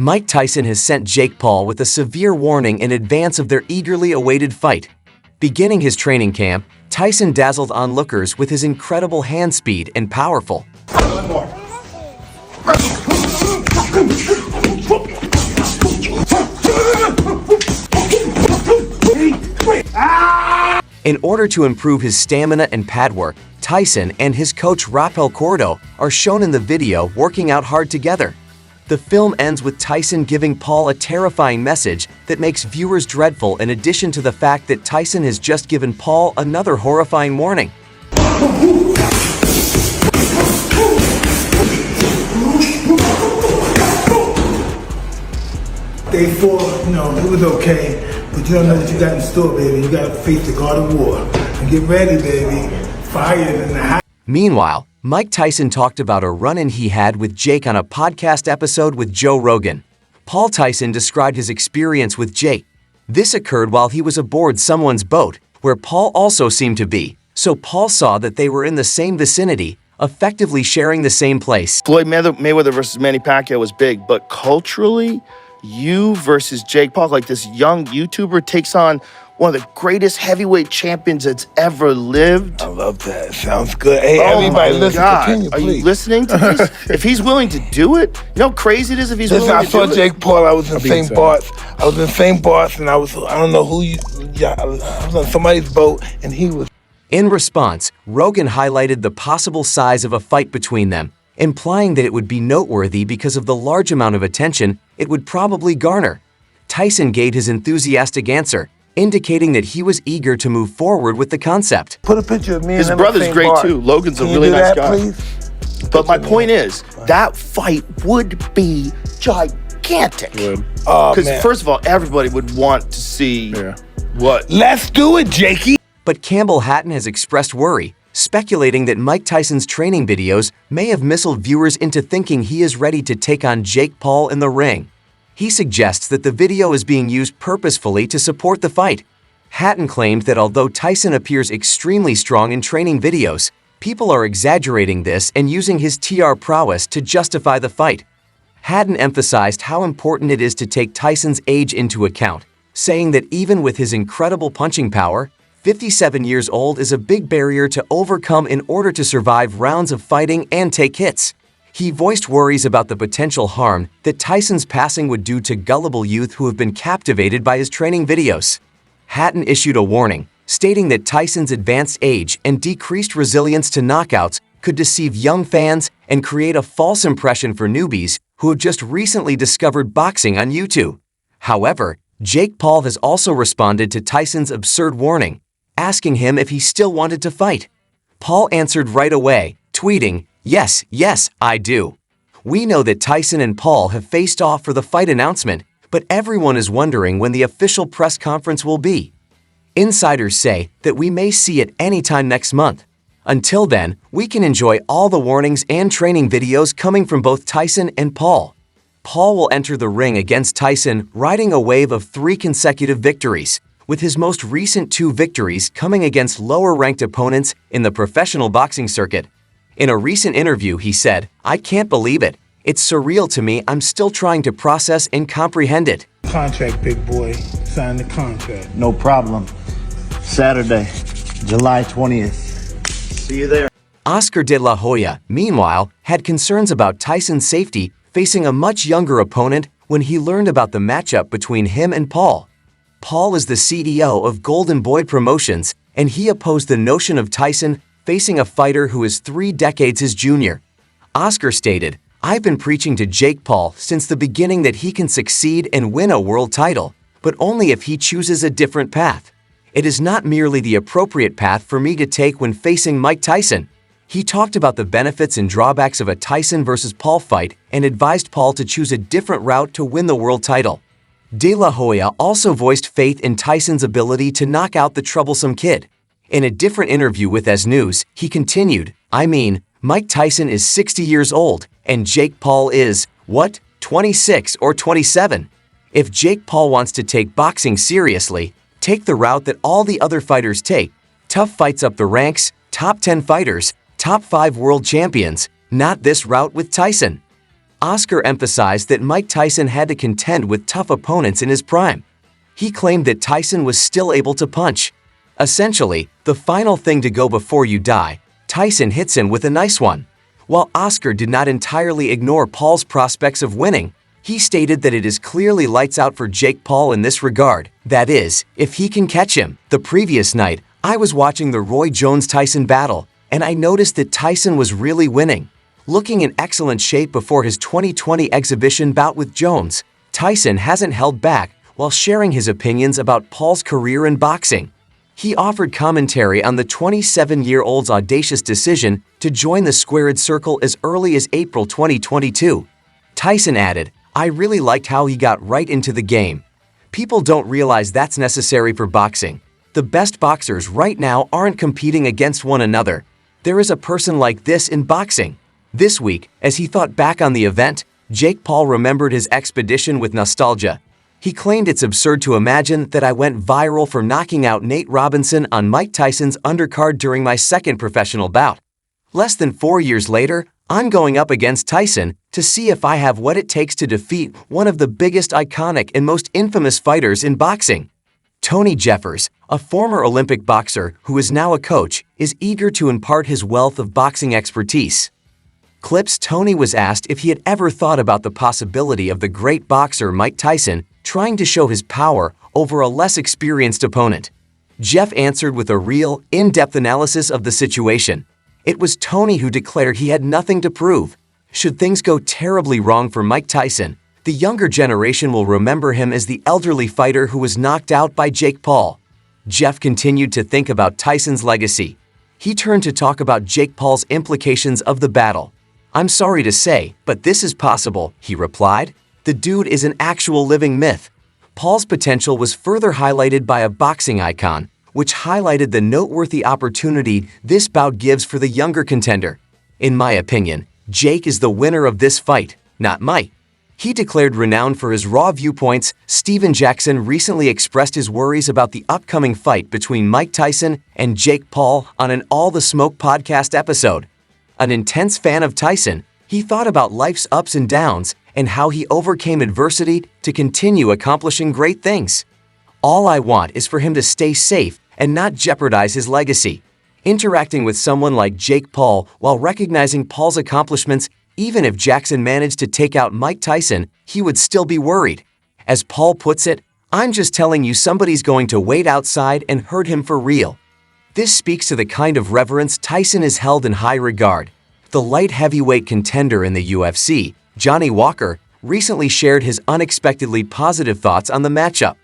Mike Tyson has sent Jake Paul with a severe warning in advance of their eagerly awaited fight. Beginning his training camp, Tyson dazzled onlookers with his incredible hand speed and powerful. In order to improve his stamina and pad work, Tyson and his coach Rafael Cordo are shown in the video working out hard together. The film ends with Tyson giving Paul a terrifying message that makes viewers dreadful, in addition to the fact that Tyson has just given Paul another horrifying warning. Day 4, it was okay, but you don't know what you got in store, baby. You got to face the God of War. And get ready, baby. Fire in the house. Meanwhile, Mike Tyson talked about a run-in he had with Jake on a podcast episode with Joe Rogan. Paul Tyson described his experience with Jake. This occurred while he was aboard someone's boat, where Paul also seemed to be, so Paul saw that they were in the same vicinity, effectively sharing the same place. Floyd Mayweather versus Manny Pacquiao was big, but culturally, you versus Jake Paul, like this young YouTuber takes on one of the greatest heavyweight champions that's ever lived. I love that. Sounds good. Hey, everybody, listen. Continue, Are you listening to this? If he's willing to do it, you know how crazy it is if he's willing to do it? I saw Jake Paul. I was in St. Bart's. And I don't know who I was on somebody's boat, and he was. In response, Rogan highlighted the possible size of a fight between them, implying that it would be noteworthy because of the large amount of attention it would probably garner. Tyson gave his enthusiastic answer, indicating that he was eager to move forward with the concept. Put a picture of me and his brother's great too. Logan's a really nice guy. Please? But my point is, that fight would be gigantic. Because first of all, everybody would want to see what. Let's do it, Jakey. But Campbell Hatton has expressed worry, speculating that Mike Tyson's training videos may have misled viewers into thinking he is ready to take on Jake Paul in the ring. He suggests that the video is being used purposefully to support the fight. Hatton claimed that although Tyson appears extremely strong in training videos, people are exaggerating this and using his TR prowess to justify the fight. Hatton emphasized how important it is to take Tyson's age into account, saying that even with his incredible punching power, 57 years old is a big barrier to overcome in order to survive rounds of fighting and take hits. He voiced worries about the potential harm that Tyson's passing would do to gullible youth who have been captivated by his training videos. Hatton issued a warning, stating that Tyson's advanced age and decreased resilience to knockouts could deceive young fans and create a false impression for newbies who have just recently discovered boxing on YouTube. However, Jake Paul has also responded to Tyson's absurd warning, asking him if he still wanted to fight. Paul answered right away, tweeting, Yes, I do. We know that Tyson and Paul have faced off for the fight announcement, but everyone is wondering when the official press conference will be. Insiders say that we may see it anytime next month. Until then, we can enjoy all the warnings and training videos coming from both Tyson and Paul. Paul will enter the ring against Tyson riding a wave of 3 consecutive victories, with his most recent 2 victories coming against lower-ranked opponents in the professional boxing circuit. In a recent interview, he said, "I can't believe it. It's surreal to me. I'm still trying to process and comprehend it." Contract, big boy. Sign the contract. No problem. Saturday, July 20th. See you there. Oscar de la Hoya, meanwhile, had concerns about Tyson's safety facing a much younger opponent when he learned about the matchup between him and Paul. Paul is the CEO of Golden Boy Promotions, and he opposed the notion of Tyson facing a fighter who is 3 decades his junior. Oscar stated, "I've been preaching to Jake Paul since the beginning that he can succeed and win a world title, but only if he chooses a different path. It is not merely the appropriate path for me to take when facing Mike Tyson." He talked about the benefits and drawbacks of a Tyson versus Paul fight and advised Paul to choose a different route to win the world title. De La Hoya also voiced faith in Tyson's ability to knock out the troublesome kid. In a different interview with As News, he continued, Mike Tyson is 60 years old, and Jake Paul is, 26 or 27? If Jake Paul wants to take boxing seriously, take the route that all the other fighters take. Tough fights up the ranks, top 10 fighters, top 5 world champions, not this route with Tyson." Oscar emphasized that Mike Tyson had to contend with tough opponents in his prime. He claimed that Tyson was still able to punch. Essentially, the final thing to go before you die, Tyson hits him with a nice one. While Oscar did not entirely ignore Paul's prospects of winning, he stated that it is clearly lights out for Jake Paul in this regard, that is, if he can catch him. The previous night, I was watching the Roy Jones-Tyson battle, and I noticed that Tyson was really winning. Looking in excellent shape before his 2020 exhibition bout with Jones, Tyson hasn't held back while sharing his opinions about Paul's career in boxing. He offered commentary on the 27-year-old's audacious decision to join the squared circle as early as April 2022. Tyson added, "I really liked how he got right into the game. People don't realize that's necessary for boxing. The best boxers right now aren't competing against one another. There is a person like this in boxing." This week, as he thought back on the event, Jake Paul remembered his expedition with nostalgia. He claimed it's absurd to imagine that I went viral for knocking out Nate Robinson on Mike Tyson's undercard during my second professional bout. Less than 4 years later, I'm going up against Tyson to see if I have what it takes to defeat one of the biggest, iconic, and most infamous fighters in boxing. Tony Jeffers, a former Olympic boxer who is now a coach, is eager to impart his wealth of boxing expertise. Clips. Tony was asked if he had ever thought about the possibility of the great boxer Mike Tyson trying to show his power over a less experienced opponent. Jeff answered with a real, in-depth analysis of the situation. It was Tony who declared he had nothing to prove. Should things go terribly wrong for Mike Tyson, the younger generation will remember him as the elderly fighter who was knocked out by Jake Paul. Jeff continued to think about Tyson's legacy. He turned to talk about Jake Paul's implications of the battle. "I'm sorry to say, but this is possible," he replied. "The dude is an actual living myth." Paul's potential was further highlighted by a boxing icon, which highlighted the noteworthy opportunity this bout gives for the younger contender. "In my opinion, Jake is the winner of this fight, not Mike." He declared renowned for his raw viewpoints. Steven Jackson recently expressed his worries about the upcoming fight between Mike Tyson and Jake Paul on an All the Smoke podcast episode. An intense fan of Tyson, he thought about life's ups and downs and how he overcame adversity to continue accomplishing great things. "All I want is for him to stay safe and not jeopardize his legacy." Interacting with someone like Jake Paul while recognizing Paul's accomplishments, even if Jackson managed to take out Mike Tyson, he would still be worried. As Paul puts it, "I'm just telling you somebody's going to wait outside and hurt him for real." This speaks to the kind of reverence Tyson is held in high regard. The light heavyweight contender in the UFC, Johnny Walker, recently shared his unexpectedly positive thoughts on the matchup.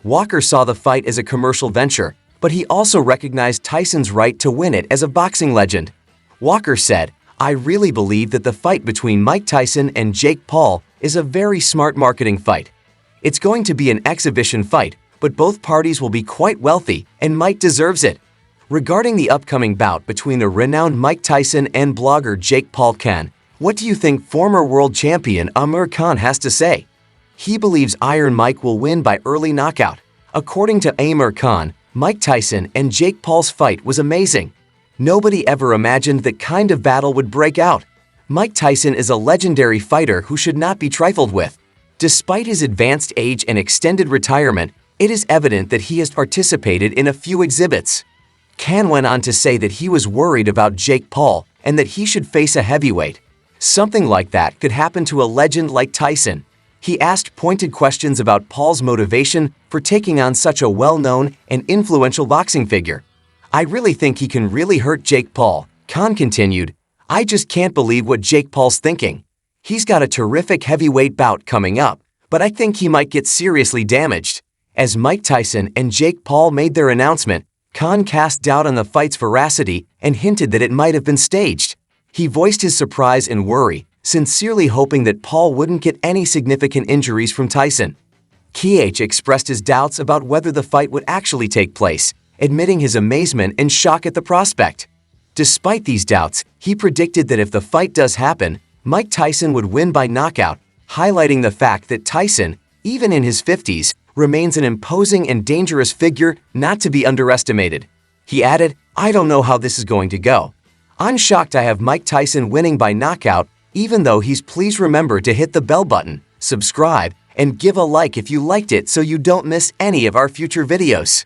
Walker saw the fight as a commercial venture, but he also recognized Tyson's right to win it as a boxing legend. Walker said, "I really believe that the fight between Mike Tyson and Jake Paul is a very smart marketing fight. It's going to be an exhibition fight, but both parties will be quite wealthy, and Mike deserves it." Regarding the upcoming bout between the renowned Mike Tyson and blogger Jake Paul, what do you think former world champion Amir Khan has to say? He believes Iron Mike will win by early knockout. According to Amir Khan, Mike Tyson and Jake Paul's fight was amazing. Nobody ever imagined that kind of battle would break out. Mike Tyson is a legendary fighter who should not be trifled with. Despite his advanced age and extended retirement, it is evident that he has participated in a few exhibits. Khan went on to say that he was worried about Jake Paul and that he should face a heavyweight. Something like that could happen to a legend like Tyson. He asked pointed questions about Paul's motivation for taking on such a well-known and influential boxing figure. "I really think he can really hurt Jake Paul," Khan continued. "I just can't believe what Jake Paul's thinking. He's got a terrific heavyweight bout coming up, but I think he might get seriously damaged." As Mike Tyson and Jake Paul made their announcement, Khan cast doubt on the fight's veracity and hinted that it might have been staged. He voiced his surprise and worry, sincerely hoping that Paul wouldn't get any significant injuries from Tyson. Kh expressed his doubts about whether the fight would actually take place, admitting his amazement and shock at the prospect. Despite these doubts, he predicted that if the fight does happen, Mike Tyson would win by knockout, highlighting the fact that Tyson, even in his 50s, remains an imposing and dangerous figure not to be underestimated. He added, "I don't know how this is going to go. I'm shocked I have Mike Tyson winning by knockout, Even though please remember to hit the bell button, subscribe, and give a like if you liked it so you don't miss any of our future videos.